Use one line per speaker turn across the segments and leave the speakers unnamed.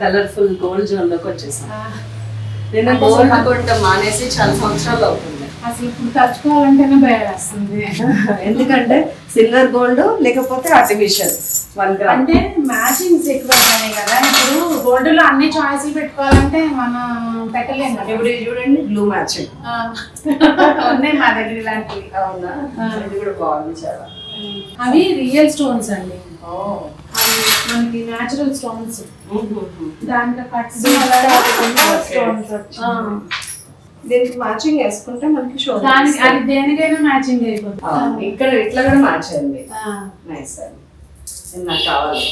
Colourful gold zone లోకి వచ్చేసాం. నేను గోల్డ్ కొట్టడం మానేసి చాలా సంవత్సరాలు అవుతుంది.
అసలు ఇప్పుడు తలుచుకోవాలంటేనే భయం వేస్తుంది.
ఎందుకంటే సిల్వర్ గోల్డ్ లేకపోతే ఆర్టిఫిషియల్ 1 గ్రామ్
అంటే మ్యాచింగ్స్ ఎక్కువ అయినాయి కదా. ఇప్పుడు గోల్డ్ లో అన్ని చాయిస్లు పెట్టుకోవాలంటే మనం పెట్టలేము కదా.
ఇప్పుడు చూడండి బ్లూ మ్యాచింగ్
ఉన్నాయి మా దగ్గర ఇలాంటివి.
అవునా, ఇది కూడా బాగుంది చాలా.
అవి రియల్ స్టోన్స్ అండి, మనకి న్యాచురల్ స్టోన్స్. దాంట్లో కట్స్ స్టోన్స్
దీనికి మ్యాచింగ్ వేసుకుంటే మనకి షో
దానికి అది దేనికైనా మ్యాచింగ్ అయిపోతుంది.
ఇక్కడ ఇట్లా కూడా మ్యాచ్ అయింది. నైస్ అండి, నాకు కావాలి.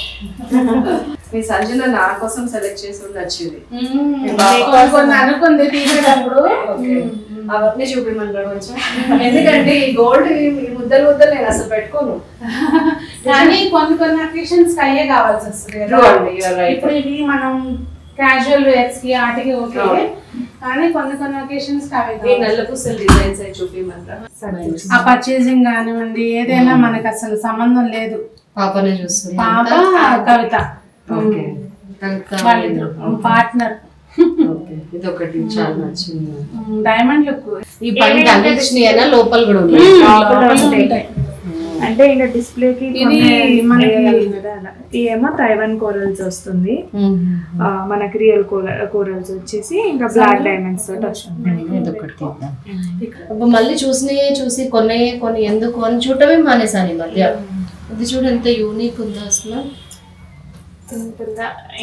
మీ సంజన నా కోసం సెలెక్ట్ చేసి నచ్చింది.
అనుకుంది తీసేటప్పుడు
అవన్నీ చూపిమంటారు కొంచెం. ఎందుకంటే ఈ గోల్డ్ ఈ ముద్దలు నేను అసలు పెట్టుకోను.
కానీ కొన్ని అకేషన్స్ అయ్యే కావాల్సి వస్తుంది కదా. ఇప్పుడు ఇవి మనం క్యాజువల్ వేర్స్ కి ఆటికి ఓకే, కానీ కొన్ని అకేషన్స్
నల్ల పూసలు డిజైన్స్ అయి చూపిమంటారు.
ఆ పర్చేసింగ్ కానివ్వండి ఏదైనా మనకు అసలు సంబంధం లేదు.
పాపనే చూస్తుంది.
పాప కవిత వాళ్ళిద్దరు పార్ట్నర్.
ఇది ఒకటి చాలా నచ్చింది.
డైమండ్ లుక్
ఈ పైన అందించినా లోపల కూడా
ఉంటాయి.
అంటే ఇలా డిస్ప్లేకి ఏమో తైవాన్ కోరల్స్ వస్తుంది, మనకి రియల్ కోరల్స్ వచ్చేసి ఇంకా బ్లాక్ డైమండ్స్ తోటి వస్తుంది.
మళ్ళీ చూసి కొన్ని ఎందుకు అని చూడటమే మానేసాను ఈ మధ్య. ఇది చూడ ఎంత యూనిక్ ఉందో అసలు.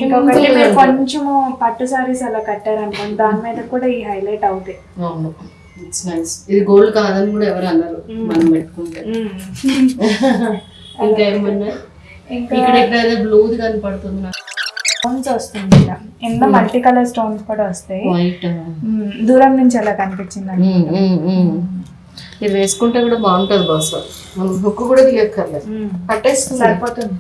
ఇంకొకటి కొంచెము పట్టు సారీస్ అలా కట్టారనుకోండి, దాని మీద కూడా ఈ హైలైట్ అవుతాయి.
అవును, ఇట్స్ నైస్. ఇది గోల్డ్ కాదని కూడా ఎవరు అన్నారు మనం పెట్టుకుంటే. ఇంకా ఏమన్నా ఇక్కడ ఏదో బ్లూది కనపడుతుంది నాకు.
స్టోన్స్ వస్తుంది ఇలా, ఇందులో మల్టీ కలర్ స్టోన్స్ కూడా వస్తాయి.
వైట్
దూరం నుంచి అలా కనిపించింది.
ఇది వేసుకుంటే కూడా బాగుంటది బాస్. మనం హుక్ కూడా తీయక్కర్లేదు, పట్టేస్తుంది,
సరిపోతుంది.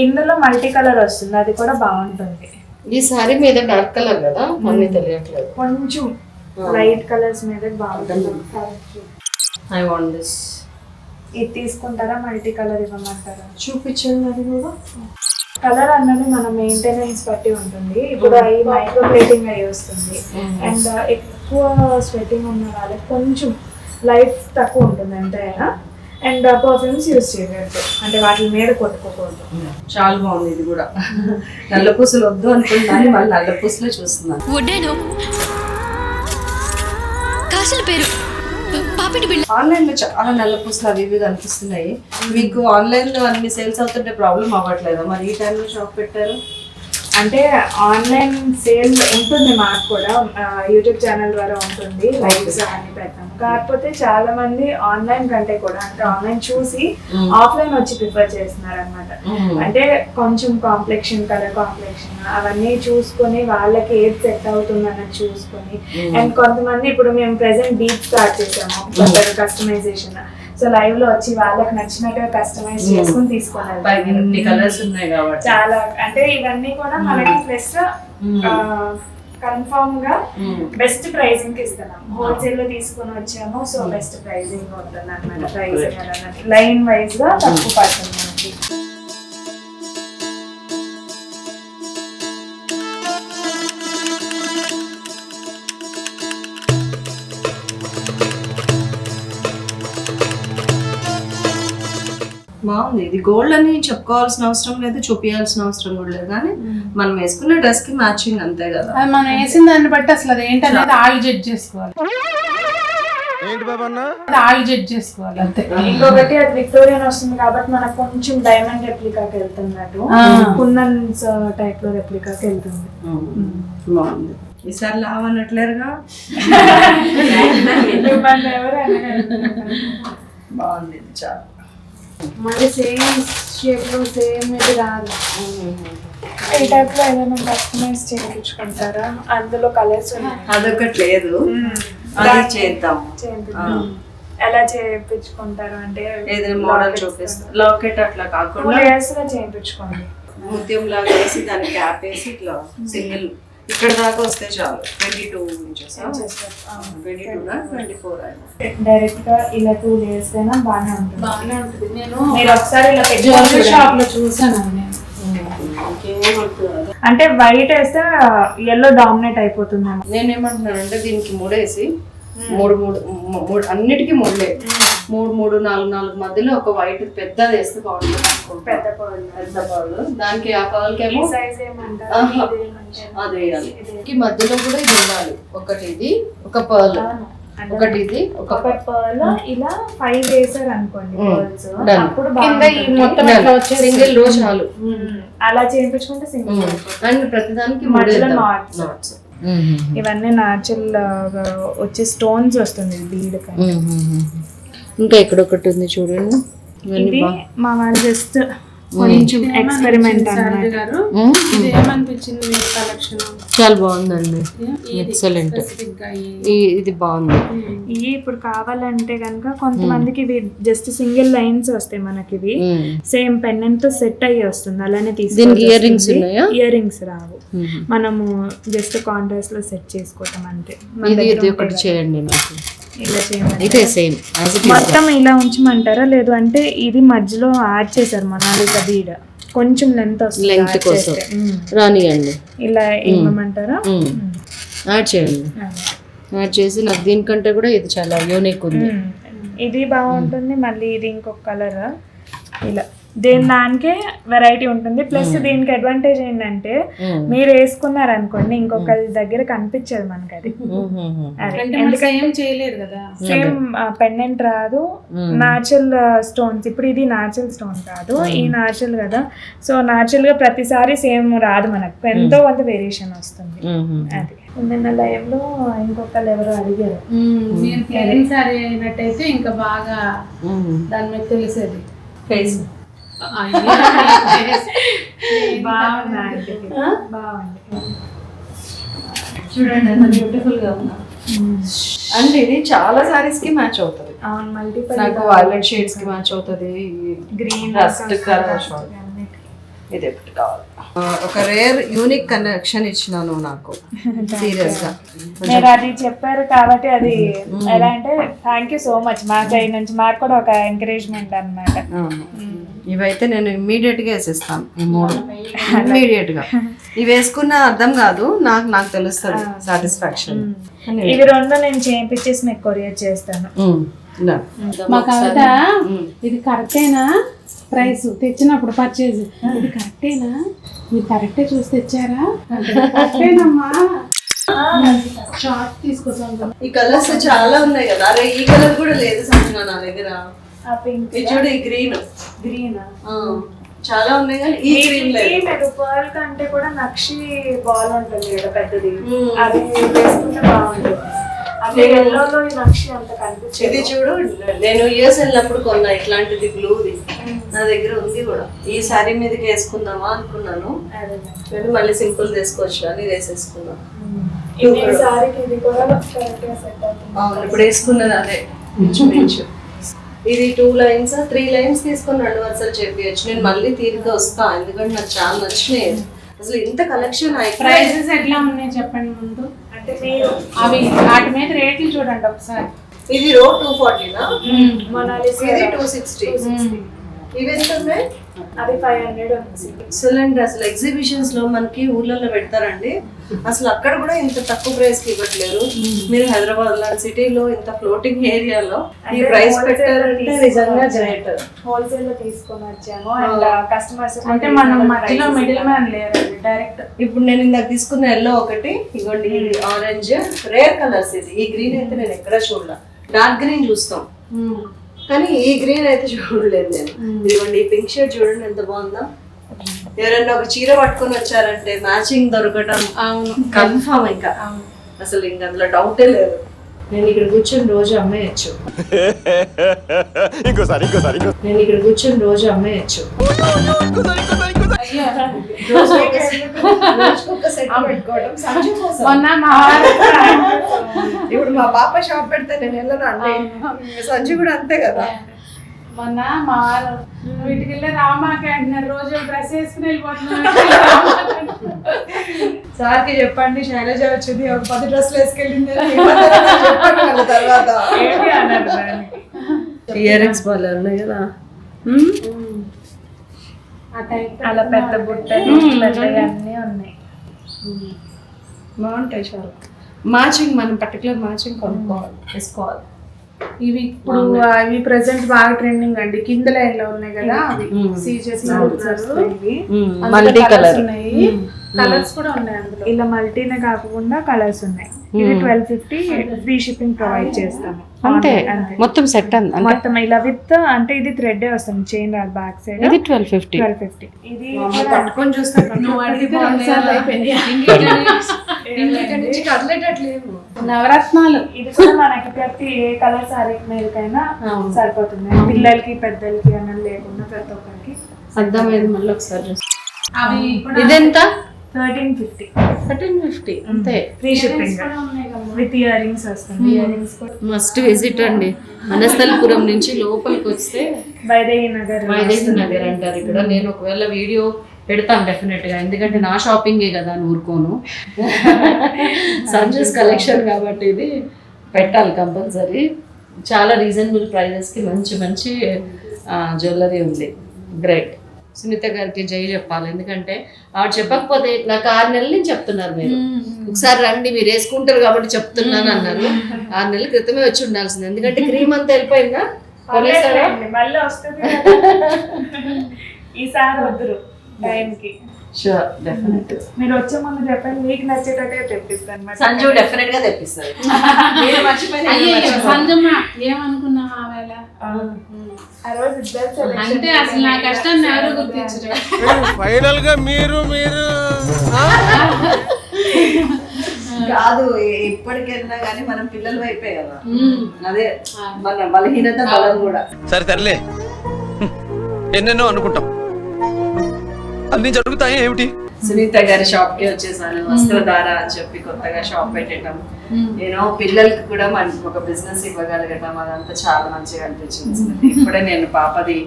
ఇందులో మల్టీ కలర్ వస్తుంది, అది కూడా బాగుంటుంది.
ఈ సారీ మీద డార్క్ కలర్ కదా, అన్ని తెలియట్లేదు.
కొంచెం లైట్ కలర్స్ మీద బాగుంటుంది.
I want this.
ఇది తీసుకుంటారా, మల్టీ కలర్ ఇవ్వమంటారా?
చూపించండి. అది కూడా
కలర్ అన్నది మన మెయింటెనెన్స్ బట్టి ఉంటుంది. ఇప్పుడు అవి మైక్రో ప్లేటింగ్ అయ్యి వస్తుంది, అండ్ ఎక్కువ స్వెట్టింగ్ ఉన్న వాళ్ళకి కొంచెం లైఫ్ తక్కువ ఉంటుంది ఎంతైనా. అండ్ పర్ఫ్యూమ్స్ యూజ్ చేయకూడదు, అంటే వాటి మీద కొట్టుకోకూడదు.
చాలా బాగుంది. ఇది కూడా నల్ల పూసలు వద్దు అనుకుంటున్నాను, మళ్ళీ నల్ల పూసలే చూస్తున్నాను. ఆన్లైన్ లో చాలా నల్ల పూసలు అవి ఇవి కనిపిస్తున్నాయి. మీకు ఆన్లైన్ లో అన్ని సేల్స్ అవుతుంటే ప్రాబ్లం అవ్వట్లేదా? మరి ఈ టైంలో షాప్ పెట్టారు
అంటే ఆన్లైన్ సేల్ ఉంటుంది, మాకు కూడా యూట్యూబ్ ఛానల్ ద్వారా ఉంటుంది, లైవ్స్ అన్ని పెడతాం. కాకపోతే చాలా మంది ఆన్లైన్ కంటే కూడా అంటే ఆన్లైన్ చూసి ఆఫ్లైన్ వచ్చి ప్రిఫర్ చేస్తున్నారు అనమాట. అంటే కొంచెం కాంప్లెక్షన్, కలర్ కాంప్లెక్షన్ అవన్నీ చూసుకొని వాళ్ళకి ఏది సెట్ అవుతుంది అన్నది చూసుకొని. అండ్ కొంతమంది ఇప్పుడు మేము ప్రెసెంట్ డీప్ స్టార్ట్ చేసాము కస్టమైజేషన్. సో లైవ్ లో వచ్చి వాళ్ళకి నచ్చినట్టుగా కస్టమైజ్ చేసుకుని తీసుకోవాలి.
కలర్స్ ఉన్నాయి కాబట్టి
చాలా అంటే ఇవన్నీ కూడా మనకి ప్లస్ కన్ఫర్మ్ గా బెస్ట్ ప్రైజింగ్ కి ఇస్తున్నాం. హోల్సేల్ లో తీసుకుని వచ్చాము, సో బెస్ట్ ప్రైజింగ్ ఉంటుంది అనమాట. ప్రైజింగ్ లైన్ వైజ్ గా తక్కువ పడుతుంది మనకి.
బాగుంది. ఇది గోల్డ్ అని చెప్పుకోవాల్సిన అవసరం లేదు, చూపించాల్సిన అవసరం కూడా లేదు, కానీ మనం వేసుకున్న డ్రెస్ కి మ్యాచింగ్ అంతే కదా.
మనం వేసిన దాన్ని బట్టి అసలు అది ఏంటనేది వాళ్ళు జడ్జ్ చేసుకోవాలి. అంతే.
ఇంకొకటి అది విక్టోరియన్ వస్తుంది కాబట్టి మనకు కొంచెం డైమండ్ రెప్లికాకి వెళ్తున్నట్టు, కుందన్స్ టైప్ లో రెప్లికాకి వెళ్తుంది.
బాగుంది. ఈసారి లావనట్లేరుగా. బాగుంది ఇది చాలా.
మళ్ళీ సేమ్ షేప్ లో సేమ్ ఇది రాదు. ఈ టైప్ లో ఏదైనా కస్టమైజ్ చేయించుకుంటారా? అందులో కలర్స్
అదొకటి లేదు, అది చేద్దాం.
ఎలా చేయించుకుంటారు అంటే
ఏదైనా మోడల్ చూపిస్తాం. లాకెట్ అట్లా కాకుండా
లేయర్స్ గా చేయించుకోండి.
ముత్యం లాగా వేసి దానికి క్యాప్ వేసి ఇట్లా సింగిల్ ఇక్కడ దాకా వస్తే చాలు. 22 ఇంచెస్ 22-24
డైరెక్ట్ గా ఇలా 2 లేయర్స్ అయినా బాగానే ఉంటుంది.
నేను
మీరు ఒకసారి ఇలా
జ్యువెలరీ షాప్ లో చూసాను.
ఇంకేమవుతుంది
అంటే వైట్ వేస్తే ఎల్లో డామినేట్ అయిపోతుందేమో.
నేనేమంటున్నాను అంటే దీనికి మూడేసి మూడు అన్నిటికీ మూడులే, 3 4 మధ్యలో ఒక వైట్ పెద్దది వేస్తే బాగుంటుంది.
పెద్ద
పర్ల్ దానికి ఆ పర్ల్కేమో
సైజ్ ఏమంటారు
అది వేయాలి. మధ్యలో కూడా ఇది ఉండాలి, ఒకటి ఇది ఒక పర్ల్, ఒకటి ఇది ఒక
పర్ల్. ఇలా 5 వేసారు అనుకోండి పర్ల్స్, అప్పుడు
సింగిల్ రో చాలు.
అలా చేయించుకుంటే సింగిల్.
అండ్ ప్రతిదానికి
మధ్యలో నాట్స్. ఇవన్నీ న్యాచురల్ వచ్చే స్టోన్స్ వస్తుంది బీడ్.
ఇంకా ఇక్కడ ఒకటి ఉంది చూడండి,
ఇది మా వాళ్ళు జస్ట్ కొంచెం ఎక్స్పెరిమెంట్ అన్నమాట.
ఏమనిపించింది మీకు కలెక్షన్?
చాలా బాగుందండి, ఎక్సలెంట్. ఇది బాగుంది.
ఇవి ఇప్పుడు కావాలంటే కనుక కొంతమందికి ఇవి జస్ట్ సింగిల్ లైన్స్ వస్తాయి మనకి. ఇవి సేమ్ పెండెంట్ తో సెట్ అయ్యి వస్తుంది, అలానే
దీనికి ఇయర్ రింగ్స్ ఉన్నాయా?
ఇయర్ రింగ్స్ రావు, మనము జస్ట్ కాంట్రాస్ట్ లో సెట్ చేసుకోవటం అంతే.
ఇది ఒకటి చేయండి నాకు.
ఇలా చేయండి,
ఇదే సేమ్
మొత్తం ఇలా ఉంచమంటారా? లేదు అంటే ఇది మధ్యలో యాడ్ చేశారు మొనాలిసా బీడ్, కొంచెం లెంత్ వస్తుంది,
లెంత్ కోసం రానియండి.
ఇలా ఇవ్వమంటారా?
యాడ్ చేయండి. యాడ్ చేసి నాకు దీనికంటే కూడా ఇది చాలా యూనిక్ ఉంది.
ఇది బాగుంటుంది. మళ్ళీ ఇది ఇంకొక కలర్. ఇలా దానికే వెరైటీ ఉంటుంది. ప్లస్ దీనికి అడ్వాంటేజ్ ఏంటంటే మీరు వేసుకున్నారు అనుకోండి, ఇంకొకరి దగ్గర కనిపించదు మనకి. అది సేమ్ పెండెంట్ రాదు, న్యాచురల్ స్టోన్స్. ఇప్పుడు ఇది న్యాచురల్ స్టోన్ కాదు, ఈ న్యాచురల్ కదా. సో న్యాచురల్ గా ప్రతిసారి సేమ్ రాదు మనకు, ఎంతో కొంత వేరియేషన్ వస్తుంది. అది నిన్న లైవ్ లో ఇంకొకరు ఎవరు అడిగారు,
మీరు ప్లెయిన్ సారీ అయినట్టయితే ఇంకా బాగా దాని మీద తెలిసేది.
ఫేస్
బాగుంది,
చూడండి ఎంత బ్యూటిఫుల్ గా ఉందా. అండ్ ఇది చాలా సారీస్ కి మ్యాచ్ అవుతుంది.
అవును, మల్టిపుల్.
నాకు వైలెట్ షేడ్స్ కి మ్యాచ్ అవుతుంది, గ్రీన్ రస్ట్ కలర్. ఇది ఎప్పుడు కావాలి. ఒక రేర్ యూనిక్ కనెక్షన్ ఇచ్చినాను నాకు, సీరియస్ గా.
మీరు అది చెప్పారు కాబట్టి అది ఎలా అంటే థ్యాంక్ యూ సో మచ్. మా సైడ్ నుంచి మాకు కూడా ఒక ఎంకరేజ్మెంట్ అన్నమాట.
ఇవైతే నేను ఇమ్మీడియట్ గా వేసేస్తాను, ఈ 3 ఇమ్మీడియట్ గా. ఇవి వేసుకున్న అర్థం కాదు, నాకు తెలుస్తుంది సాటిస్ఫాక్షన్.
ఇవి 2 నేను చేయించేసి మీకు కొరియర్ చేస్తాను.
మా కవిత ఇది కరెక్టేనా ప్రైస్ తెచ్చినప్పుడు పర్చేజ్, ఇది కరెక్టేనా, మీరు కరెక్టే చూసి తెచ్చారా? కరెక్టేనమ్మా. షార్ట్ తీసుకొచ్చాను.
ఈ కలర్స్ చాలా ఉన్నాయి కదా. అరే ఈ కలర్ కూడా లేదు సంజన నా దగ్గర. చూడు ఈ గ్రీన్ చాలా ఉన్నాయి కానీ ఈ గ్రీన్ లేదు.
పర్ల్ కంటే కూడా నక్షి బాల్ ఉంటుంది కదా పెద్దది, అది వేసుకుంటే బాగుంటుంది.
ఇది చూడు, నేను యూఎస్ వెళ్ళినప్పుడు కొన్నా ఇట్లాంటిది, బ్లూది నా దగ్గర ఉంది కూడా. ఈ సారీ మీదకి వేసుకుందామా అనుకున్నాను, మళ్ళీ సింపుల్ తీసుకోవచ్చు అని వేసేసుకున్నాను. అవును, ఇప్పుడు వేసుకున్నది అదే ఇంచుమించు. ఇది 2 లైన్స్ 3 లైన్స్ తీసుకొని 2 వరుసలు చెప్పవచ్చు. నేను మళ్ళీ తీరిక వస్తా, ఎందుకంటే నాకు చాలా నచ్చినాయి. అసలు ఇంత కలెక్షన్.
ప్రైసెస్ ఎట్లా ఉన్నాయి చెప్పండి ముందు. అంటే మీరు అవి వాటి మీద రేట్లు చూడండి ఒకసారి.
ఇది రో 240నా, ఇది 260. ఇవి ఎంత ఉన్నాయి?
అది 500.
ఎక్సలెంట్. అసలు ఎగ్జిబిషన్స్ లో మనకి ఊర్లలో పెడతారండి, అసలు అక్కడ కూడా ఇంత తక్కువ ప్రైస్ కి ఇవ్వట్లేరు. మీరు హైదరాబాద్ లాంటి సిటీలో ఇంత ఫ్లోటింగ్ ఏరియాలో ఈ ప్రైస్ పెట్టారంటే నిజంగా గ్రేట్.
హోల్సేల్ లో తీసుకొని వచ్చాము అండ్ కస్టమర్స్
అంటే మనం మధ్యలో మిడిల్ మ్యాన్ లేరు, డైరెక్ట్.
ఇప్పుడు నేను ఇందాక తీసుకున్న ఎల్లో ఒకటి, ఇగోండి ఆరెంజ్, రేర్ కలర్స్. ఇది ఈ గ్రీన్ అయితే నేను ఎక్కడ చూడలే. డార్క్ గ్రీన్ చూస్తాం కానీ ఈ గ్రీన్ అయితే చూడలేదు నేను. ఇదిగోండి ఈ పింక్ షేడ్ చూడండి ఎంత బాగుందా. ఎవరైనా ఒక చీర పట్టుకొని వచ్చారంటే మ్యాచింగ్ దొరకటం కన్ఫర్మ్. ఇంకా అసలు ఇంకా అందులో డౌటే లేదు. నేను ఇక్కడ కూర్చొని రోజు అమ్మేయచ్చు. నేను ఇక్కడ కూర్చొని రోజు అమ్మేయచ్చు. ఇప్పుడు మా పాప షాప్ పెడితే నేను వెళ్ళను అండి, సంజు కూడా అంతే కదా.
మొన్న మా వారు వీటికి వెళ్ళి రామాకి అంటున్నారు, రోజు డ్రెస్ వేసుకుని వెళ్ళిపోతున్నారు.
సార్కి చెప్పండి శైలజ వచ్చింది ఒక 10 డ్రెస్లు వేసుకెళ్ళింది తర్వాత. ఇయర్ రింగ్స్ బాగా ఉన్నాయి కదా.
ఆ టైప్
అలా పెద్ద బుట్టలు పెద్దవి అన్నీ ఉన్నాయి.
బాగుంటాయి చాలా. మ్యాచింగ్ మనం పర్టికులర్ మ్యాచింగ్ కొనుక్కోవాలి, వేసుకోవాలి.
ఇవి ఇప్పుడు ఇవి ప్రెసెంట్ బాగా ట్రెండింగ్ అండి. కింద లైన్ లో ఉన్నాయి కదా అవి సీజెస్
ఇవి
మల్టీ కలర్
ఉన్నాయి, కలర్స్ కూడా ఉన్నాయి అందులో.
ఇలా మల్టీనే కాకుండా కలర్స్ ఉన్నాయి. ఇది 1250 ఫ్రీ షిప్పింగ్ ప్రొవైడ్ చేస్తాము.
అంతే మొత్తం సెట్
మొత్తం ఇలా విత్ అంటే ఇది థ్రెడ్ వస్తుంది, చైన్ రాదు బ్యాక్ సైడ్.
ఇది 1250.
ఇది
పట్టుకొని చూస్తాను నువ్వు అడిగితే నవరత్నాలు.
ఇది కూడా మనకి ప్రతి ఏ కలర్ సారీ మీదకైనా సరిపోతుంది. పిల్లలకి పెద్దలకి అన్నది లేకుండా ప్రతి ఒక్కరికి
అర్థమైంది. మళ్ళీ ఒకసారి చూసి
అవి
ఇదెంత?
1350
1350 అంతే.
Free shipping with ear rings వస్తుంది. ఇయర్ రింగ్స్ కూడా
మస్ట్ విజిట్ అండి. అనస్థలపురం నుంచి లోపలికి వస్తే
వైదేహి నగర్
నగర్ అంటారు ఇక్కడ. నేను ఒకవేళ వీడియో పెడతాను డెఫినెట్ గా, ఎందుకంటే నా షాపింగే కదా అని ఊరుకోను. సంజూస్ కలెక్షన్ కాబట్టి ఇది పెట్టాలి కంపల్సరీ. చాలా రీజనబుల్ ప్రైజెస్ కి మంచి మంచి జ్యువెలరీ ఉంది. గ్రేట్. సునీత గారికి జై చెప్పాలి, ఎందుకంటే ఆవిడ చెప్పకపోతే నాకు 6 నెలల నుంచి చెప్తున్నారు మీరు. ఒకసారి రండి మీరు వేసుకుంటారు కాబట్టి చెప్తున్నాను అన్నారు. 6 నెలల క్రితమే వచ్చి ఉండాల్సింది, ఎందుకంటే క్రీమ్ అంతా వెళ్ళిపోయిందా.
మళ్ళీ వస్తుంది ఈసారి వద్దురు టైంకి.
Sure, definite.
మీరు వచ్చే ముందు చెప్పండి, మీకు నచ్చేటట్టే తెప్పిస్తాను.
సంజు డెఫినెట్ గా తెప్పిస్తారు.
సంజమ్మ ఏమనుకున్నావు ఆ వేళ?
ఆ రోజు ఇద్దరు
అంటే అసలు నా కష్టాన్ని ఎవరు గుర్తించరు.
ఫైనల్ గా మీరు
కాదు, ఎప్పటికెళ్ళినా కానీ మనం పిల్లలు అయిపోయి కదా, అదే మన బలహీనత బలం కూడా.
సరే తరలే, ఎన్నెన్నో అనుకుంటాం, అన్ని జరుగుతాయి ఏమిటి.
సునీత గారి షాప్ కి వచ్చేసాను. వస్త్రధార అని చెప్పి కొత్తగా షాప్ పెట్టడం, నేను పిల్లలకి కూడా మనకి ఒక బిజినెస్ ఇవ్వగలగటం, అదంతా చాలా మంచిగా అనిపించింది. ఇప్పుడే నేను పాపది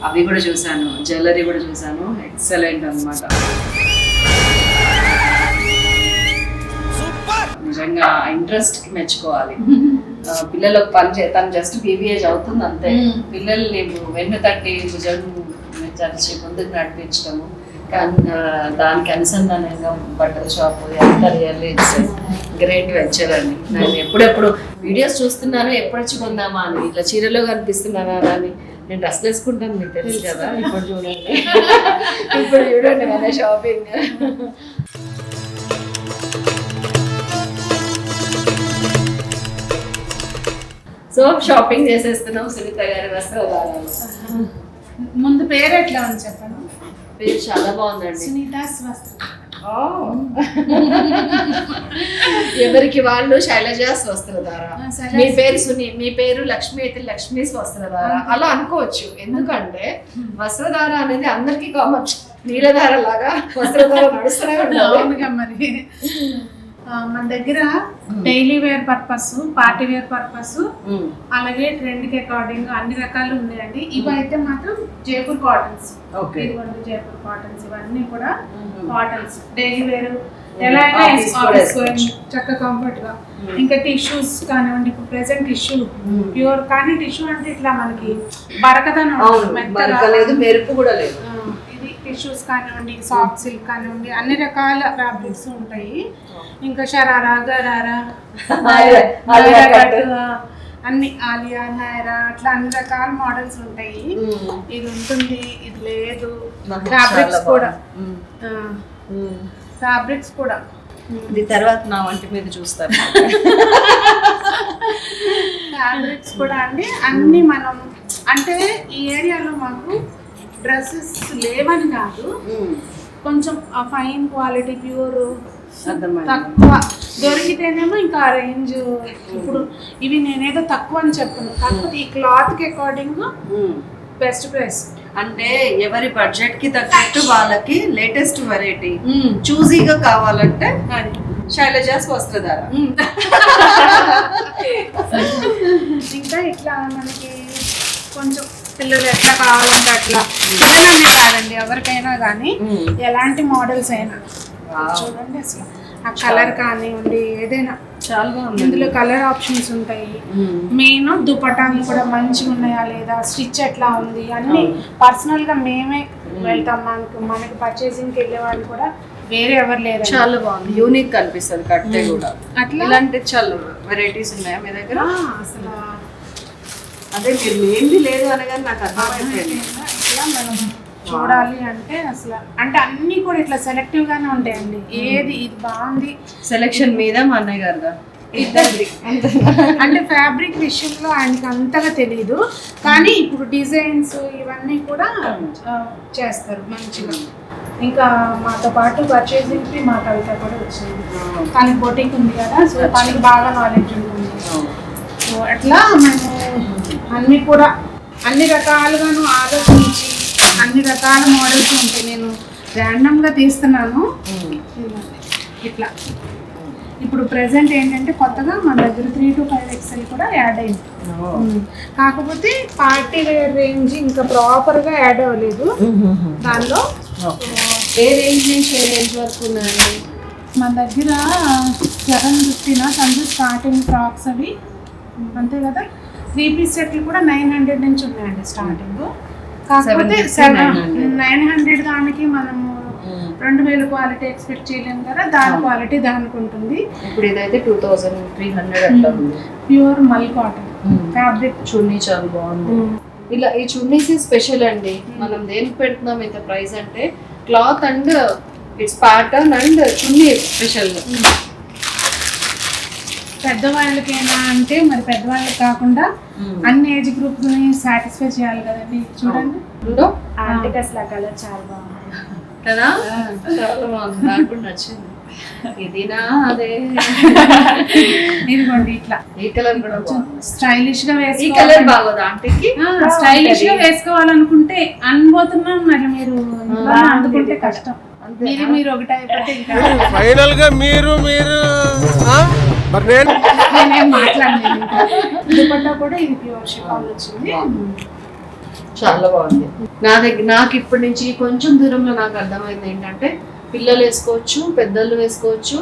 అవి కూడా చూసాను, జ్యువెలరీ కూడా చూసాను. ఎక్సలెంట్ అన్నమాట. నిజంగా ఇంట్రెస్ట్ కి మెచ్చుకోవాలి. పిల్లలకు పని చేస్తాను, జస్ట్ బీబీఏ చదువుతుంది అంతే. పిల్లల్ని వెన్ను తట్టి భుజం చరిచి ముందుకు నడిపించడము, దానికి అనుసంధానంగా బట్టల షాప్, ఎంత రియల్లీ ఇట్స్ గ్రేట్ వెంచర్ అండి. నేను ఎప్పుడెప్పుడు వీడియోస్ చూస్తున్నాను, ఎప్పుడు వచ్చి కొందామా అని, ఇట్లా చీరలో కనిపిస్తున్నానా అని. నేను డ్రెస్ వేసుకుంటాను, మీకు తెలుసు కదా. ఇప్పుడు చూడండి, ఇప్పుడు చూడండి మన షాపింగ్. సో షాపింగ్ చేసేస్తున్నాం సునీత గారి వస్త్రధారాలు.
ముందు పేరు ఎట్లా ఉంది చెప్పండి?
పేరు చాలా బాగుందండి,
సునీతాస్ వస్త్ర.
ఎవరికి వాళ్ళు శైలజాస్ వస్త్రధార, మీ పేరు మీ పేరు లక్ష్మి అయితే లక్ష్మీస్ వస్త్రధార అలా అనుకోవచ్చు. ఎందుకంటే వస్త్రధార అనేది అందరికీ కామన్. నీలధార లాగా వస్త్రధార నడుస్తూనే
అవునుగా మరి. మన దగ్గర daily wear purpose, party wear purpose, అలాగే ట్రెండ్ కి అకార్డింగ్ అన్ని రకాలు ఉన్నాయండి. ఇవి అయితే మాత్రం జైపూర్ కాటన్స్. ఇదిగోండి జైపూర్ కాటన్స్, ఇవన్నీ కూడా కాటన్స్ డైలీ వేర్ ఎలా అయినా చక్కగా కంఫర్ట్ గా. ఇంకా టిష్యూస్ కానివ్వండి, ఇప్పుడు ప్రెసెంట్ టిష్యూ ప్యూర్, కానీ టిష్యూ అంటే ఇట్లా మనకి బరకదనం,
మెరుపు కూడా లేదు.
ఇది టిష్యూస్ కానివ్వండి, సాఫ్ట్ సిల్క్ కానివ్వండి, అన్ని రకాల ఫ్యాబ్రిక్స్ ఉంటాయి. ఇంకా షరారా, గరారా, అన్ని ఆలియా, నైరా, అట్లా అన్ని రకాల మోడల్స్ ఉంటాయి. ఇది ఉంటుంది, ఇది లేదు. ఫ్యాబ్రిక్స్ కూడా ఫ్యాబ్రిక్స్ కూడా
ఇది తర్వాత నా వంటి మీద చూస్తారు.
ఫ్యాబ్రిక్స్ కూడా అండి అన్ని. మనం అంటే ఈ ఏరియాలో మాకు డ్రెస్సెస్ లేవని కాదు, కొంచెం ఫైన్ క్వాలిటీ ప్యూర్ తక్కువ దొరికితేనేమో ఇంకా ఆ రేంజ్. ఇప్పుడు ఇవి నేనేదో తక్కువ అని చెప్పను, కాకపోతే ఈ క్లాత్ కి అకార్డింగ్ బెస్ట్ ప్రైస్.
అంటే ఎవరి బడ్జెట్ కి తగ్గట్టు వాళ్ళకి లేటెస్ట్ వెరైటీ చూజీగా కావాలంటే శైలజాస్ వస్త్రధార.
ఇంకా ఇట్లా మనకి కొంచెం పిల్లలు ఎట్లా కావాలంటే అట్లా, పిల్లలనే కాదండి ఎవరికైనా కానీ ఎలాంటి మోడల్స్ అయినా చూడండి. అసలు ఆ కలర్ కానివ్వండి ఏదైనా
చాలా బాగుంది.
ఇందులో కలర్ ఆప్షన్స్ ఉంటాయి. మెయిన్ దుపట్టాలు కూడా మంచిగా ఉన్నాయా లేదా, స్టిచ్ ఎట్లా ఉంది అన్ని పర్సనల్ గా మేమే వెళ్తాం, మనకి పర్చేసింగ్కి వెళ్ళే వాళ్ళు కూడా వేరే ఎవరు లేరు.
చాలా బాగుంది, యూనిక్ కనిపిస్తుంది కట్టే కూడా.
అట్లా
ఇలాంటి చాలా వెరైటీస్ ఉన్నాయా మీ దగ్గర?
అసలు
అదే మీరు ఏంది లేదు అనగానే నాకు అర్థమైపోయింది.
ఇట్లా మనం చూడాలి అంటే అసలు అంటే అన్ని కూడా ఇట్లా సెలెక్టివ్ గానే ఉంటాయండి. ఏది ఇది బాగుంది
సెలెక్షన్ మీద మా అన్నయ్య గారు
అంటే ఫ్యాబ్రిక్ విషయంలో ఆయనకి అంతగా తెలియదు, కానీ ఇప్పుడు డిజైన్స్ ఇవన్నీ కూడా చేస్తారు మంచిగా. ఇంకా మాతో పాటు పర్చేసింగ్ కి మా కవిత కూడా వచ్చింది. తనకి బొటిక్ ఉంది కదా, సో తనకి బాగా నాలెడ్జ్ ఉంటుంది. సో అట్లా మేము అన్ని కూడా అన్ని రకాలుగాను ఆలోచించి అన్ని రకాల మోడల్స్ ఉంటాయి. నేను ర్యాండమ్గా తీస్తున్నాను ఇట్లా. ఇప్పుడు ప్రెసెంట్ ఏంటంటే కొత్తగా మన దగ్గర 3 to 5 XL కూడా యాడ్ అయింది. కాకపోతే పార్టీ వేర్ రేంజ్ ఇంకా ప్రాపర్గా యాడ్ అవ్వలేదు దానిలో.
ఏ రేంజ్ నుంచి ఏ రేంజ్ వరకు ఉన్నాయండి
మన దగ్గర 750 సందు స్టార్టింగ్ ఫ్రాక్స్ అవి అంతే కదా. 3 piece సెట్లు కూడా 900 నుంచి ఉన్నాయండి స్టార్టింగ్. కాకపోతే 900 దానికి మనము 2000 క్వాలిటీ ఎక్స్పెక్ట్ చేయలేము కదా, దాని క్వాలిటీ దానికి ఉంటుంది.
ఇప్పుడు ఇదైతే 2300 అట్లా ఉంది.
ప్యూర్ మల్ కాటన్ ఫ్యాబ్రిక్.
చున్నీ చాలా బాగుంది. ఇలా ఈ చున్నీస్ స్పెషల్ అండి. మనం దేనికి పెడుతున్నాం ఇంత ప్రైస్ అంటే cloth and it's pattern and చున్నీ స్పెషల్.
పెద్దవాళ్ళకైనా అంటే మరి పెద్దవాళ్ళకి కాకుండా అన్ని ఏజ్ గ్రూప్ ని సాటిస్ఫై చేయాలి కదండి. చూడండి
ఆంటీకి అసలు ఆ కలర్ చాలా బాగుంది
కదా, చాలా బాగుంది, నాకు కూడా నచ్చింది. ఇదినా అదే
ఇదిగోండి ఇట్లా
ఈ కలర్ కూడా బాగుంది.
స్టైలిష్ గా
ఈ కలర్ బాగోదా ఆంటీకి?
స్టైలిష్ గా వేసుకోవాలనుకుంటే అనుబోతున్నాం, మరి మీరు అందుకుంటే కష్టం. మీరు ఒకటి అయిపోతే ఇంకా
ఫైనల్ గా మీరు మరి
నేనేం మాట్లాడలేదు. ఇంకా దుపట్టా కూడా ఇది ప్యూర్ షిఫాన్ వచ్చింది.
చాలా బాగుంది. నాకు ఇప్పటి నుంచి కొంచెం దూరంలో నాకు అర్థమైంది ఏంటంటే పిల్లలు వేసుకోవచ్చు, పెద్దలు వేసుకోవచ్చు,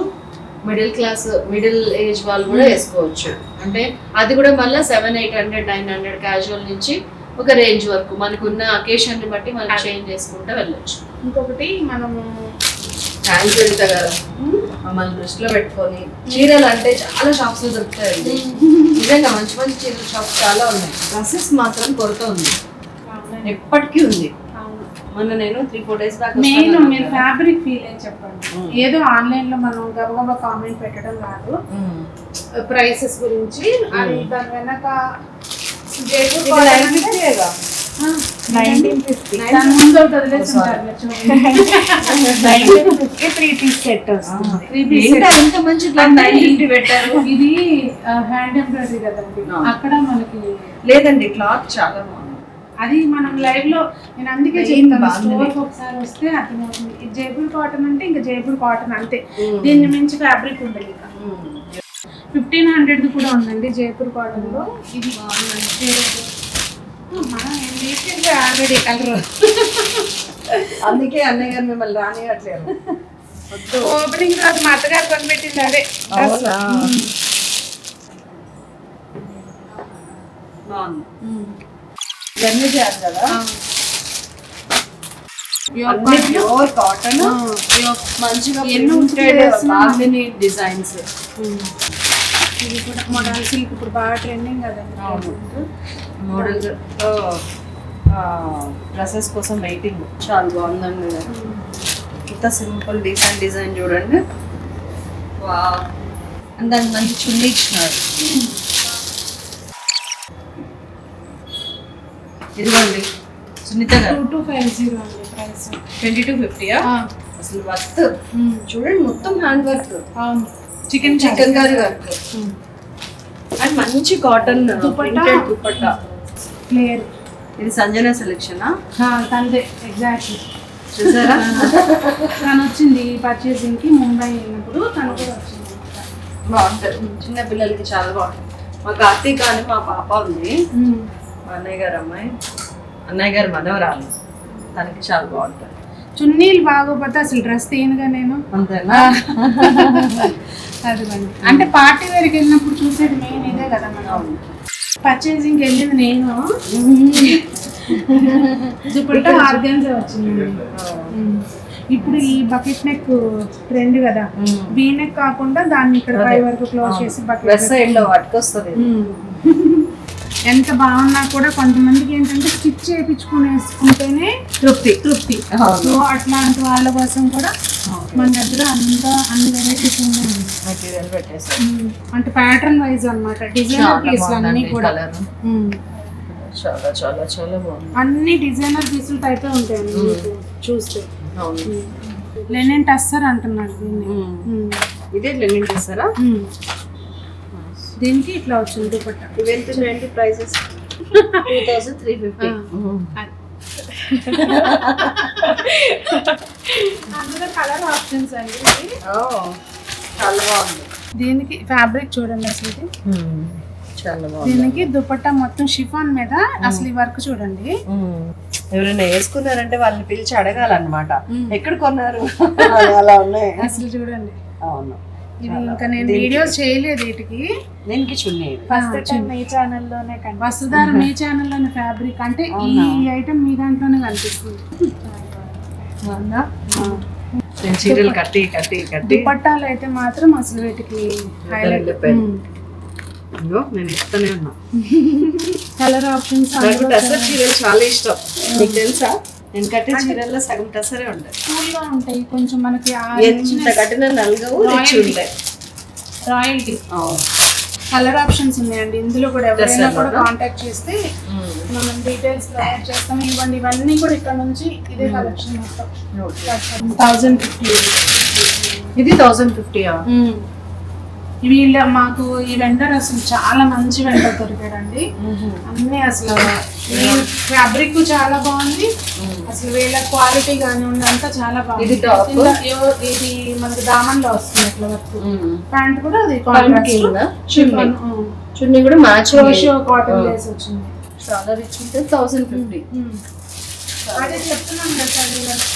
మిడిల్ ఏజ్ వాళ్ళు కూడా వేసుకోవచ్చు. అంటే అది కూడా మళ్ళీ 700-800 900 క్యాజువల్ నుంచి ఒక రేంజ్ వరకు మనకున్న అకేషన్ ని బట్టి మనం చేంజ్ చేసుకుంటూ వెళ్ళొచ్చు.
ఇంకొకటి మనము
థ్యాంక్స్ వెళ్తా కదా మమ్మల్ని దృష్టిలో పెట్టుకొని. చీరలు అంటే చాలా షాప్స్ లో దొరుకుతాయండి, నిజంగా మంచి మంచి చీరల షాప్స్ చాలా ఉన్నాయి. డ్రెస్సెస్ మాత్రం కొరత ఉంది, ఎప్పటికీ ఉంది. మొన్న నేను 3-4 days దాకా
మెయిన్ మీరు ఫ్యాబ్రిక్ ఫీల్ అని చెప్పండి. ఏదో ఆన్లైన్ లో మనం గబగబా కామెంట్ పెట్టడం కాదు, ప్రైసెస్ గురించి. అది దాని వెనక
1950
దాని ముందు ఒకటి వదిలేసి ఉంటారు మీరు చూడండి.
1950 3 piece సెట్ వస్తుంది.
3 piece
ఇంకా ఇంత మంచి 950 పెట్టారు.
ఇది హ్యాండ్ ఎంబ్రాయిడరీ కదండి, అక్కడ మనకి
లేదండి క్లాత్ చాలా బాగుంది.
అది మనం లైవ్ లో నేను అందుకే చెప్తాను, స్టోర్ ఒకసారి వస్తే అర్థమవుతుంది. ఇది జైపూర్ కాటన్ అంటే ఇంకా జైపూర్ కాటన్ అంతే, దీన్ని మించి ఫ్యాబ్రిక్ ఉండదు. ఇక 1500 కూడా ఉందండి జైపూర్ కాటన్ లో. ఇది ఆల్రెడీ కలర్,
అందుకే అన్నయ్య గారు మిమ్మల్ని రానియట్లేదు.
ఓపెనింగ్ రోజు మా అత్తగారు కొనిపెట్టింది అదే.
బాగుంది, జర్నీ చేయాలి కదా. ప్యూర్ కాటన్ మంచిగా బాగుంది డిజైన్స్.
ఇది కూడా మోడల్ సిల్క్ ఇప్పుడు బాగా ట్రెండింగ్ కదండి.
మోడల్ డ్రెస్సెస్ కోసం వెయిటింగ్. చాలా బాగుందండి, ఇంత సింపుల్ డీసెంట్ డిజైన్ చూడండి. దానికి మంచి చున్నీ ఇచ్చినారు. ఇదిగోండి సునీత గారు
2250 అండి ప్రైస్.
2250 అసలు వర్త్. చూడండి మొత్తం హ్యాండ్ వర్క్,
అవును,
చికెన్ కర్రీ వర్క్ అండ్ మంచి కాటన్ దుపట్టా.
క్లియర్.
ఇది సంజన సెలెక్షనా?
తందే ఎగ్జాక్ట్లీ.
చూసారా
తను వచ్చింది పర్చేసింగ్ కి ముంబై వెళ్ళినప్పుడు, తను కూడా వచ్చింది.
బాగుంటుంది, చిన్న పిల్లలకి చాలా బాగుంటుంది. మా కార్తీక్ అని మా పాప ఉంది, మా అన్నయ్య గారు అమ్మాయి, అన్నయ్య గారు మనవరాలు, తనకి చాలా బాగుంటుంది.
చున్నీలు బాగోపోతే అసలు డ్రెస్ తీయనుగా నేను.
అంతేనా?
అదిగోండి, అంటే పార్టీ వేర్కి వెళ్ళినప్పుడు చూసేది మెయిన్ ఇదే కదా. మనం పర్చేసింగ్కి వెళ్ళింది నేను, దుపట్టా ఆర్గాన్జా వచ్చింది. ఇప్పుడు ఈ బకెట్ నెక్ ట్రెండ్ కదా, వీ నెక్ కాకుండా దాన్ని ఇక్కడ పై వరకు క్లోజ్ చేసి బకెట్
వెస్ట్ సైడ్ లో పట్టుకొస్తుంది.
ఎంత బాగున్నా కూడా కొంతమందికి ఏంటంటే స్టిచ్ చేయించుకునేసుకుంటేనే తృప్తి. సో అట్లాంటి వాళ్ళ కోసం కూడా మన దగ్గర అన్ని వెరైటీస్ ఉన్నాయి.
మెటీరియల్ పెట్టేసారు.
అంటే ప్యాటర్న్ వైజ్ అన్నమాట, డిజైనర్ పీసులు అన్ని కూడా.
చాలా చాలా చాలా బాగుంది.
అన్ని డిజైనర్ పీసులు టైపే ఉంటాయండి మీకు చూస్తే. లెనిన్ టస్సర్ అంటున్నాడు దీన్ని.
ఇదే లెనిన్ చేస్తారా?
దీనికి ఇట్లా వచ్చింది దుపట్టా.
ఇవి ఎంత ఉన్నాయండి ప్రైసెస్? 2350.
అందులో కలర్ ఆప్షన్స్ అండి.
చాలా బాగుంది.
దీనికి ఫ్యాబ్రిక్ చూడండి అసలు ఇది.
చాలా బాగుంది.
దీనికి దుపట్టా మొత్తం షిఫాన్ మీద అసలు ఈ వర్క్ చూడండి.
ఎవరైనా వేసుకున్నారంటే వాళ్ళని పిలిచి అడగాలన్నమాట, ఎక్కడ కొన్నారు అలా ఉన్నాయి.
అసలు చూడండి.
అవును.
ఇది ఇంకా నేను వీడియోస్ చేయలేదు వీటికి.
దీనికి చున్నీ
ఫస్ట్ టైం మీ ఛానల్లోనే
వసుధార మీ ఛానల్లోని ఫ్యాబ్రిక్ అంటే ఈ ఐటమ్ మీ దాంట్లోనే కనిపిస్తుంది.
చీరలు కట్టి కట్టి కట్టి
దుపట్టాలు అయితే మాత్రం అసలు వీటికి హైలైట్.
నేను ఇస్తానే ఉన్నా.
కలర్ ఆప్షన్స్
నాకు టసర్ చీరలు చాలా ఇష్టం. నీకు తెలుసా, నేను కట్టే చీరల్లో సగం టసరే ఉంటాయి.
కూల్గా ఉంటాయి కొంచెం, మనకి
ఎంత కట్టిన నలుగవు రిచ్ ఉంటాయి.
రాయల్టీ కలర్ ఆప్షన్స్ ఉన్నాయండి ఇందులో కూడా. ఎవరైనా కూడా కాంటాక్ట్ చేస్తే మనం డీటెయిల్స్ ప్రొవైడ్ చేస్తాం. ఇవ్వండి, ఇవన్నీ కూడా ఇక్కడ నుంచి ఇదే కలెక్షన్ మొత్తం. 1050.
ఇది 1050.
వీళ్ళ మాకు ఈ వెండర్ అసలు చాలా మంచి వెండర్ దొరికాడండి. అన్నీ అసలు ఫ్యాబ్రిక్ చాలా బాగుంది, అసలు వీళ్ళ క్వాలిటీ కానివ్వండి అంతా చాలా బాగుంది. ఇది మనకి దామన్లో వస్తుంది ఇట్లా వరకు. ప్యాంట్ కూడా అది
చున్నీ కూడా మ్యాచ్
కాటన్ లేస్ వచ్చింది.
చాలా రిచ్ ఉంటుంది. 1050.
అదే చెప్తున్నాను కదా సార్,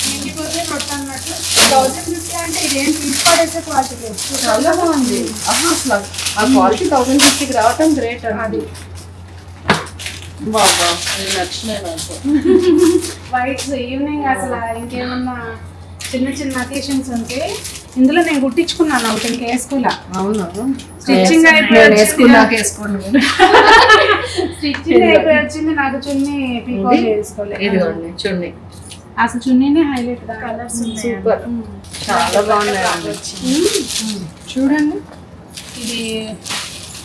ఇంటికి పోతే కొత్త అన్నట్లు 1050 అంటే ఇదేం తీసుకోవడేసే క్వాలిటీ లేదు.
చాలా బాగుంది. అసలు ఆ క్వాలిటీ 1050కి రావటం గ్రేట్. అది బాబా నచ్చినాయి నాకు.
వైట్స్ ఈవినింగ్ అసలు ఇంకేమన్నా చిన్న చిన్న అకేషన్స్ ఉంటే ఇందులో నేను కుట్టించుకున్నాను ఒకటి, ఇంకా వేసుకోలే.
అవును,
స్టిచ్చింగ్ అయిపోయి వచ్చింది నాకు చున్నీ పీకో చేసుకోలేదు.
ఇదిగోండి చున్నీ.
అసలు చున్నీనే హైలైట్. కలర్స్
సూపర్, చాలా బాగున్నాయి.
చూడండి, ఇది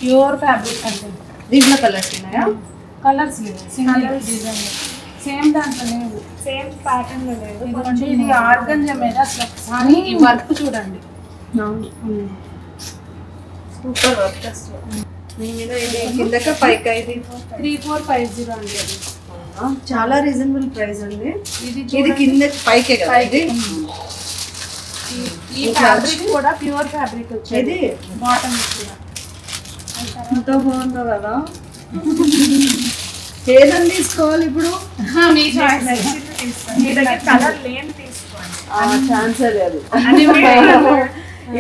ప్యూర్ ఫ్యాబ్రిక్ అంటే.
దీంట్లో కలర్స్ ఉన్నాయా?
కలర్స్ లేవు, సింగిల్ డిజైన్ సేమ్ దాంట్లో లేదు,
సేమ్ ప్యాటర్న్ లో లేదు.
ఎందుకంటే ఇది ఆర్గంజా మీద అసలు ఒకసారి ఈ వర్క్ చూడండి.
Super work. కిందక పైకి ఇది
3450 అండి. అది
చాలా రీజనబుల్ ప్రైస్ అండి.
ఇది
కింద పైకే కదా ఇది.
ఈ ఫ్యాబ్రిక్ కూడా ప్యూర్ ఫ్యాబ్రిక్ వచ్చేది. బాటమ్ కూడా
ఎంత బాగుందో కదా. ఏదని తీసుకోవాలి ఇప్పుడు?
మీ చాయిస్.
మీ దగ్గర కలర్ లేని తీసుకోండి.
ఛాన్సే లేదు.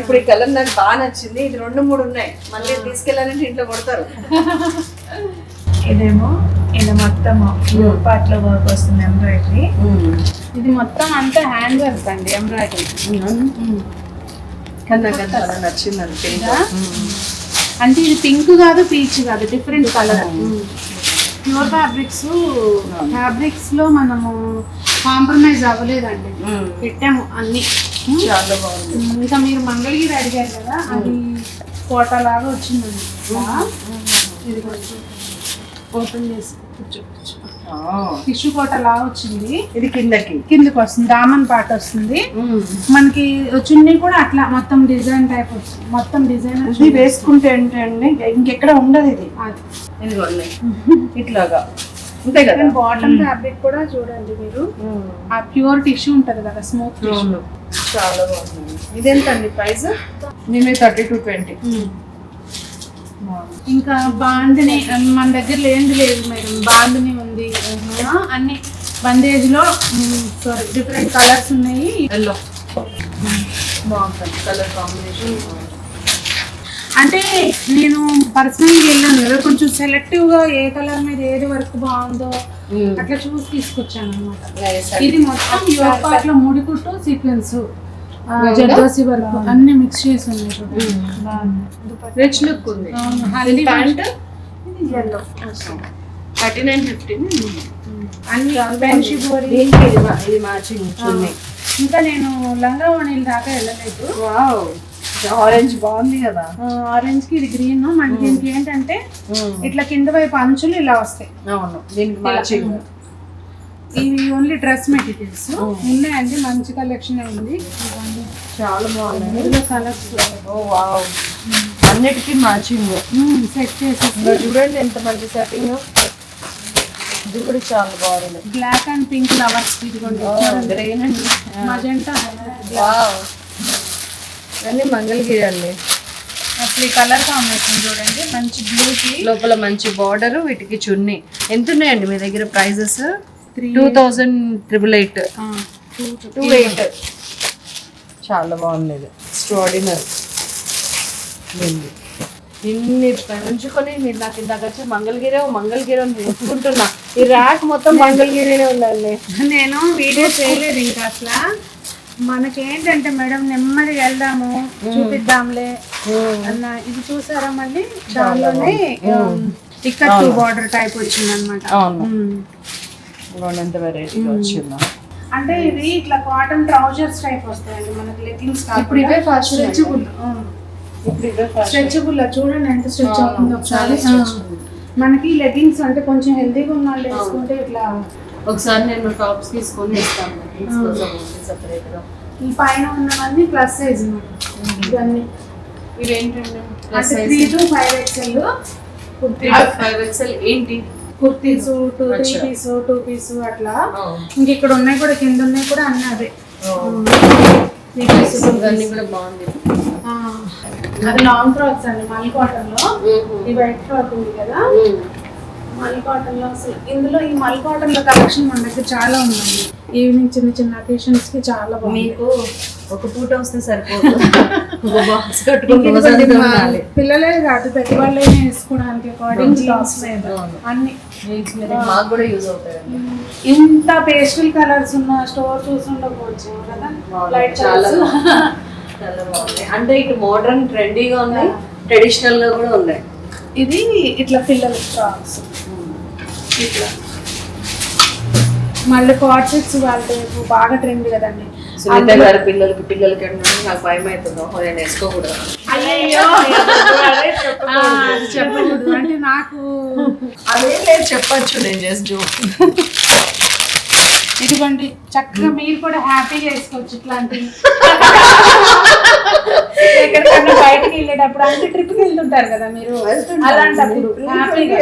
ఇప్పుడు ఈ కలర్ నాకు బాగా నచ్చింది. ఇది 2-3 ఉన్నాయి, మళ్ళీ తీసుకెళ్ళాలంటే ఇంట్లో కొడతారు.
ఇదేమో ఇది మొత్తం పార్ట్ లో వర్క్ వస్తుంది, ఎంబ్రాయిడరీ.
ఇది మొత్తం అంతా హ్యాండ్ వర్క్ అండి, ఎంబ్రాయిడరీ.
కానీ నాకు అది చాలా నచ్చింది. అంతే
అంటే ఇది పింక్ కాదు, పీచ్ కాదు, డిఫరెంట్ కలర్. ప్యూర్ ఫ్యాబ్రిక్స్ లో మనము కాంప్రమైజ్ అవ్వలేదండి, పెట్టాము అన్ని.
చాలా బాగుంది.
ఇంకా మీరు మంగళగిరి అడిగారు కదా, అది కోట లాగా వచ్చిందండి. ఇది కొంచెం ఓపెన్ చేసి చూపించు. టిష్యూ కోట లాగా వచ్చింది.
ఇది
కిందకి వస్తుంది, దామన్ పార్ట్ వస్తుంది. మనకి చున్నీ కూడా అట్లా మొత్తం డిజైన్ టైప్ వస్తుంది. మొత్తం డిజైన్
వేసుకుంటే ఏంటండి ఇంకెక్కడ ఉండదు ఇది. ఇదిగోండి ఇట్లాగా ఉంటాయి కదా.
బాటమ్ ఫ్యాబ్రిక్ కూడా చూడండి మీరు, ఆ ప్యూర్ టిష్యూ ఉంటది కదా, స్మూత్ టిష్యూ.
చాలా బాగుంది. ఇదెంతండి ప్రైస్? నేను 3220.
ఇంకా బాందిని మన దగ్గర లేనిది లేదు మేడం. బాందిని ఉంది, అన్ని బందేజ్ లో సారీ డిఫరెంట్ కలర్స్ ఉన్నాయి.
ఎల్లో బాగుంటుంది కలర్ కాంబినేషన్.
అంటే నేను పర్సనల్గా వెళ్ళాను కదా, కొంచెం సెలెక్టివ్గా ఏ కలర్ మీద ఏది వర్క్ బాగుందో అట్లా చూసి తీసుకొచ్చాను అనమాట.
Nice.
ఇది మొత్తం యోగ్ పార్ట్ లో ముడి కుట్టు సీక్వెన్స్ జర్దోసి వర్క్ అన్ని మిక్స్ చేసి ఉన్నాయి చూడండి.
రిచ్ లుక్ ఉంది.
అవును, హల్దీ
ప్యాంట్
ఇది yellow.
39.50
అన్ని ఫ్రెండ్షిప్
దీనికి ఇది మ్యాచింగ్ చున్నీ.
ఇంకా నేను లంగా ఓణీలు దాకా వెళ్ళలేదు.
వావ్, ఆరెంజ్ బాగుంది కదా.
ఆరెంజ్ కి ఇది గ్రీన్, మనకి దీనికి ఏంటంటే ఇట్లా కింద వైపు అంచులు ఇలా వస్తాయి.
అవును, దీనికి మ్యాచింగ్.
ఇవి ఓన్లీ డ్రెస్ మెటీరియల్స్ ఉన్నాయండి, మంచి కలెక్షన్ అయింది.
చాలా బాగుంది.
ఇందులో కలర్స్
ఓ వావ్, అన్నిటికీ మ్యాచింగ్
సెట్ చేసి
చూడండి ఎంత మంచి సెట్టింగ్. ఇది కూడా చాలా బాగుంది.
బ్లాక్ అండ్ పింక్ ఫ్లవర్స్ ఇదిగోండి,
గ్రీన్ అండి.
మజెంటా.
వావ్, ఇవన్నీ మంగళగిరి అండి.
అసలు ఈ కలర్ కాంబినేషన్ చూడండి, మంచి బ్లూకి
లోపల మంచి బార్డర్, వీటికి చున్నీ. ఎంత ఉన్నాయండి మీ దగ్గర ప్రైజెస్?
3
2888.
2
చాలా బాగుంది. ఇది ఎక్స్ట్రాడినరీ. ఇన్ని పెంచుకొని మీరు నాకు ఇందాక వచ్చి మంగళగిరి అని తీసుకుంటున్నా. ఈ ర్యాక్ మొత్తం మంగళగిరినే ఉందండి.
నేను వీడియో చేయలేదు ఇంకా అసలు. మనకేంటంటే మేడం నెమ్మది వెళ్దాము చూపిద్దాంలే అన్న. ఇది చూసారా మళ్ళీ దానిలోనే ఇక్కడ 2 బార్డర్ టైప్ వచ్చింది అనమాట.
అవును, ఎంత వెరైటీగా వచ్చిందో.
అంటే ఇది ఇట్లా కాటన్ ట్రౌజర్స్ టైప్ వస్తాయండి మనకి, లెగ్గింగ్స్
ఇప్పుడు ఇవే fashion.
స్ట్రెచబుల్. స్ట్రెచబుల్ చూడండి ఎంత స్ట్రెచ్ అవుతుందో ఒకసారి. మనకి లెగ్గింగ్స్ అంటే కొంచెం హెల్దీగా ఉన్న వాళ్ళు వేసుకుంటే ఇట్లా.
ఒకసారి నేను టాప్స్ తీసుకొని ఇస్తాను సెపరేట్ గా.
ఈ పైన ఉన్నవన్నీ ప్లస్ సైజ్ ఇవన్నీ.
ఇవేంటండి
అంటే 3 to 5 XL కుర్తీ,
5XL ఏంటి?
కుర్తీస్ 3 పీస్ 2 పీస్ అట్లా. ఇంక ఇక్కడ ఉన్నాయి కూడా, కింద ఉన్నాయి కూడా అన్నీ అదే.
ఇవన్నీ కూడా బాగుంది.
అది లాంగ్ ఫ్రాక్స్ అండి, మల్ కాటన్ లో. ఈ వైట్ ఫ్రాక్ ఉంది కదా, మల్ కాటన్ లో. అసలు ఇందులో ఈ మల్ కాటన్ లో కలెక్షన్ మన దగ్గర చాలా ఉందండి. ఈవినింగ్ చిన్న చిన్న అకేషన్స్ కి చాలా బాగుంది.
మీకు ఒక పూట వస్తే సరిపోదు, ఒక బాక్స్ కట్టుకోవాలి.
పిల్లలే కాదు పెద్దవాళ్ళే వేసుకోవడానికి అకార్డింగ్ టాప్స్ అన్ని.
మాకు కూడా యూజ్ అవుతాయండి.
ఇంత పేస్టల్ కలర్స్ ఉన్న స్టోర్ చూసి ఉండకపోవచ్చు కదా. లైట్
చాలా చాలా బాగుంది. అంటే ఇటు మోడర్న్ ట్రెండీగా ఉన్నాయి, ట్రెడిషనల్ గా కూడా ఉన్నాయి.
ఇది ఇట్లా పిల్లల ఫ్రాక్స్ ఇట్లా. మళ్ళీ కార్డ్ సెట్స్ వాళ్ళ బాగా ట్రెండ్ కదండి.
సునీత గారి పిల్లలకి అంటే నాకు భయం అవుతుందో నేను వేసుకోకూడదు.
అయ్యో చెప్పకూడదు అంటే నాకు
అదే లేదు, చెప్పచ్చు. నేను జస్ట్ జోక్.
ఇదిగోండి చక్కగా మీరు కూడా హ్యాపీగా వేసుకోవచ్చు ఇట్లాంటివి. ఎక్కడికన్నా బయటకి వెళ్ళేటప్పుడు అంటే ట్రిప్కి వెళ్తుంటారు కదా మీరు, అలాంటప్పుడు హ్యాపీగా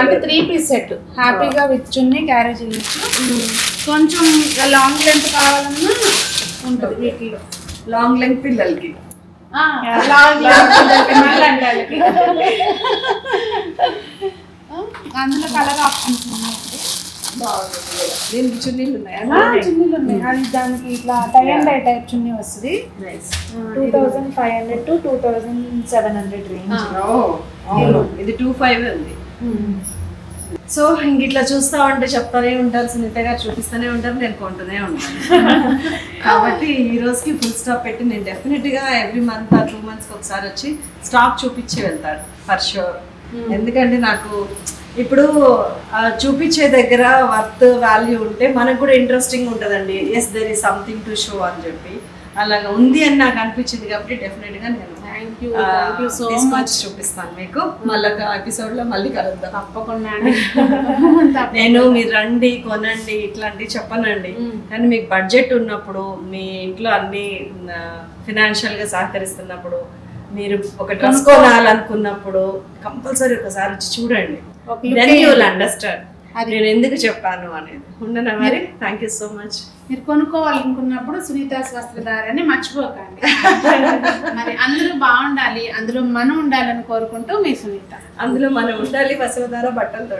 అంటే 3 పీస్ సెట్ హ్యాపీగా విత్ చున్నీ క్యారేజ్ చేయొచ్చు. కొంచెం లాంగ్ లెంత్ కావాలన్నా ఉంటుంది వీటిలో.
లాంగ్ లెంగ్ పిల్లలకి,
లాంగ్ లెంత్ అందులో కలర్ ఆప్షన్స్ ఉన్నాయి.
దీనికి చున్నీలు ఉన్నాయా?
చున్నీలు ఉన్నాయి. అది దానికి ఇట్లా టై అండ్ డై టైప్ చున్నీ వస్తుంది.
2500 to 2700 రేంజ్.
ఇది 25 ఉంది. సో ఇంక ఇట్లా చూస్తా ఉంటే చెప్తానే ఉంటారు సునీత గారు, చూపిస్తూనే ఉంటారు, నేను కొంటూనే ఉంటాను. కాబట్టి ఈ రోజుకి ఫుల్ స్టాప్ పెట్టి నేను డెఫినెట్ గా ఎవ్రీ మంత్ 2 months ఒకసారి వచ్చి స్టాక్ చూపించి వెళ్తాడు ఫర్ షూర్. ఎందుకంటే నాకు ఇప్పుడు చూపించే దగ్గర వర్త్ వాల్యూ ఉంటే మనకు కూడా ఇంట్రెస్టింగ్ ఉంటుందండి. Yes there is something to show అని చెప్పి అలాగా ఉంది అని నాకు అనిపించింది. కాబట్టి డెఫినెట్ గా నేను తీసుకొచ్చి చూపిస్తాను మీకు. మళ్ళీ ఎపిసోడ్ లో మళ్ళీ కలుద్దాం
తప్పకుండా.
నేను మీరు రండి కొనండి ఇట్లాంటివి చెప్పనండి, కానీ మీకు బడ్జెట్ ఉన్నప్పుడు మీ ఇంట్లో అన్ని ఫినాన్షియల్ గా సహకరిస్తున్నప్పుడు మీరు ఒక డ్రెస్ కొనాలనుకున్నప్పుడు కంపల్సరీ ఒకసారి వచ్చి చూడండి. దెన్ యూ విల్ అండర్స్టాండ్ నేను ఎందుకు చెప్పాను అనేది. ఉండనా మరి. Thank you so much.
మీరు కొనుక్కోవాలనుకున్నప్పుడు సునీతాస్ వస్త్రధారని మర్చిపోకండి. మరి అందరూ బాగుండాలి, అందులో మనం ఉండాలని కోరుకుంటూ మీ సునీత.
అందులో మనం ఉండాలి వస్త్రధార బట్టలతో.